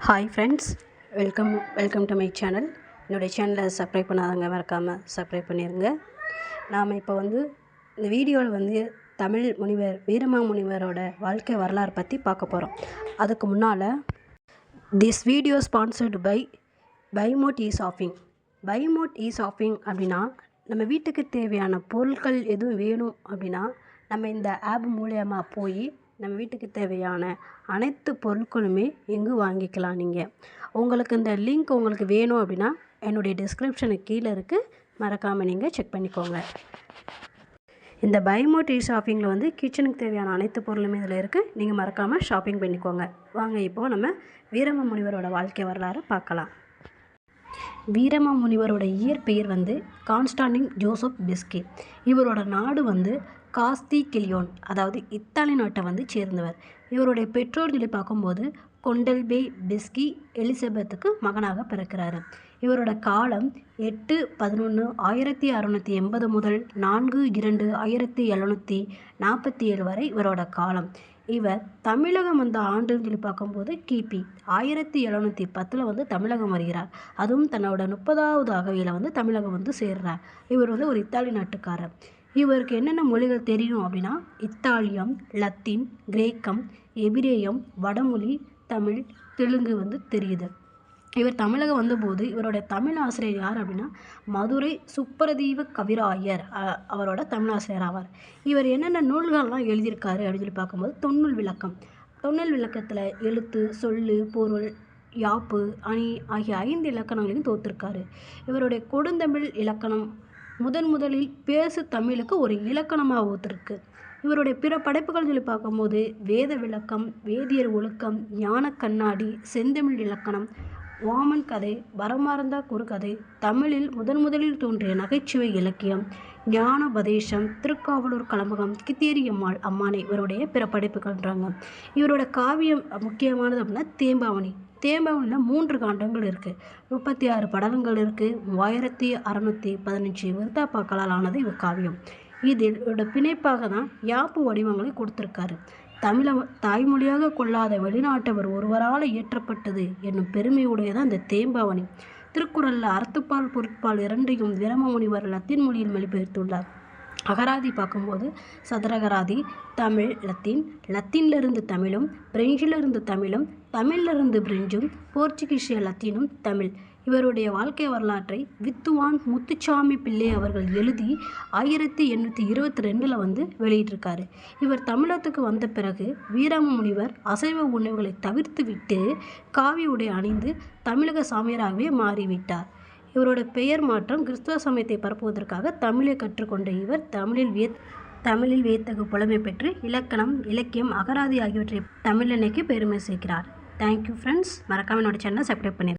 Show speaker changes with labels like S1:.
S1: Hi friends, welcome to my channel. என்னுடைய சேனலை subscribe பண்ணாதவங்க மறக்காமல் சப்ஸ்கிரைப் பண்ணிடுங்க. நாம் இப்போ இந்த வீடியோவில் தமிழ் முனிவர் வீரமாமுனிவரோட வாழ்க்கை வரலாறு பற்றி பார்க்க போகிறோம். அதுக்கு முன்னால் திஸ் வீடியோ ஸ்பான்சர்டு பை பைமோட் இ-ஷாப்பிங். பைமோட் இ-ஷாப்பிங் அப்படின்னா, நம்ம வீட்டுக்கு தேவையான பொருட்கள் எதுவும் வேணும் அப்படின்னா நம்ம இந்த ஆப் மூலயமா போய் நம்ம வீட்டுக்கு தேவையான அனைத்து பொருட்களுமே எங்கே வாங்கிக்கலாம். நீங்கள் உங்களுக்கு இந்த லிங்க் உங்களுக்கு வேணும் அப்படின்னா என்னுடைய டிஸ்கிரிப்ஷனுக்கு கீழே இருக்குது, மறக்காமல் நீங்கள் செக் பண்ணிக்கோங்க. இந்த பைமோட் இ-ஷாப்பிங்கில் கிச்சனுக்கு தேவையான அனைத்து பொருளுமே இதில் இருக்குது. நீங்கள் மறக்காமல் ஷாப்பிங் பண்ணிக்கோங்க. வாங்க இப்போது நம்ம வீரமாமுனிவரோட வாழ்க்கை வரலாறு பார்க்கலாம். வீரமாமுனிவரோட இயற்பெயர் கான்ஸ்டாண்டின் ஜோசப் பெஸ்கி. இவரோட நாடு காஸ்திகிலியோன், அதாவது இத்தாலி நாட்டை சேர்ந்தவர். இவருடைய பெற்றோர் சொல்லி பார்க்கும்போது கொண்டல்பே பெஸ்கி எலிசபெத்துக்கு மகனாக பிறக்கிறாரு. இவரோட காலம் 8-11-1680 முதல் 4-2-1747 வரை இவரோட காலம். இவர் தமிழகம் வந்த ஆண்டுன்னு சொல்லி பார்க்கும்போது கிபி 1710 தமிழகம் வருகிறார். அதுவும் தன்னோட 30வது அகவையில் தமிழகம் சேர்றார். இவர் ஒரு இத்தாலி நாட்டுக்காரர். இவருக்கு என்னென்ன மொழிகள் தெரியும் அப்படின்னா, இத்தாலியம், லத்தீன், கிரேக்கம், எபிரேயம், வடமொழி, தமிழ், தெலுங்கு தெரியுது. இவர் தமிழகம் வந்தபோது இவருடைய தமிழ் ஆசிரியர் யார் அப்படின்னா மதுரை சுப்பரதீவ கவிராயர் அவரோட தமிழ் ஆசிரியர் ஆவார். இவர் என்னென்ன நூல்கள்லாம் எழுதியிருக்காரு அப்படின்னு சொல்லி பார்க்கும்போது தொன்னூல் விளக்கம். தொன்னூல் விளக்கத்தில் எழுத்து, சொல்லு, பொருள், யாப்பு, அணி ஆகிய 5 இலக்கணங்களையும் தோற்றிருக்காரு. இவருடைய கொடுந்தமிழ் இலக்கணம் முதலில் பேசு தமிழுக்கு ஒரு இலக்கணமாக ஒத்துருக்கு. இவருடைய பிற படைப்புகள் சொல்லி பார்க்கும்போது வேத விளக்கம், வேதியர் ஒழுக்கம், ஞான கண்ணாடி, செந்தமிழ் இலக்கணம், வாமன் கதை, வரமார்ந்த குறுகதை, தமிழில் முதலில் தோன்றிய நகைச்சுவை இலக்கியம், ஞானோபதேசம், திருக்காவலூர் கலம்பகம், கித்தேரி அம்மானை இவருடைய பிற படைப்புகள்ன்றாங்க. இவரோட காவியம் முக்கியமானது அப்படின்னா தேம்பாவணி. தேம்பாவணியில் 3 காண்டங்கள் இருக்குது, 36 படலங்கள் இருக்குது, 3615 விருத்தாப்பாக்களால் ஆனது இவர் காவியம். இதோட பிணைப்பாக தான் யாப்பு வடிவங்களை கொடுத்துருக்காரு. தமிழை தாய்மொழியாக கொள்ளாத வெளிநாட்டவர் ஒருவரால் இயற்றப்பட்டது என்னும் பெருமையுடையதான் இந்த தேம்பாவணி. திருக்குறளில் அறத்துப்பால் பொருட்பால் 2ஐயும் வீரமாமுனிவர் லத்தீன் மொழியில் மொழிபெயர்த்துள்ளார். அகராதி பார்க்கும்போது சதுரகராதி தமிழ், லத்தீன், லத்தீனிலிருந்து தமிழும், பிரெஞ்சிலிருந்து தமிழும், தமிழிலிருந்து பிரெஞ்சும், போர்ச்சுகீசிய லத்தீனும் தமிழ். இவருடைய வாழ்க்கை வரலாற்றை வித்துவான் முத்துச்சாமி பிள்ளை அவர்கள் எழுதி 1822 வெளியிட்டிருக்காரு. இவர் தமிழகத்துக்கு வந்த பிறகு வீரமாமுனிவர் அசைவ உணவுகளை தவிர்த்து விட்டு காவி உடை அணிந்து தமிழக சாமியாராகவே மாறிவிட்டார். இவரோட பெயர் மாற்றம் கிறிஸ்துவ சமயத்தை பரப்புவதற்காக தமிழை கற்றுக்கொண்ட இவர் தமிழில் வியத்தகு புலமை பெற்று இலக்கணம், இலக்கியம், அகராதி ஆகியவற்றை தமிழனுக்கு பெருமை சேர்க்கிறார். Thank you friends. மறக்காமல் என்னோட சேனலை சப்ஸ்கிரைப் பண்ணிடுங்க.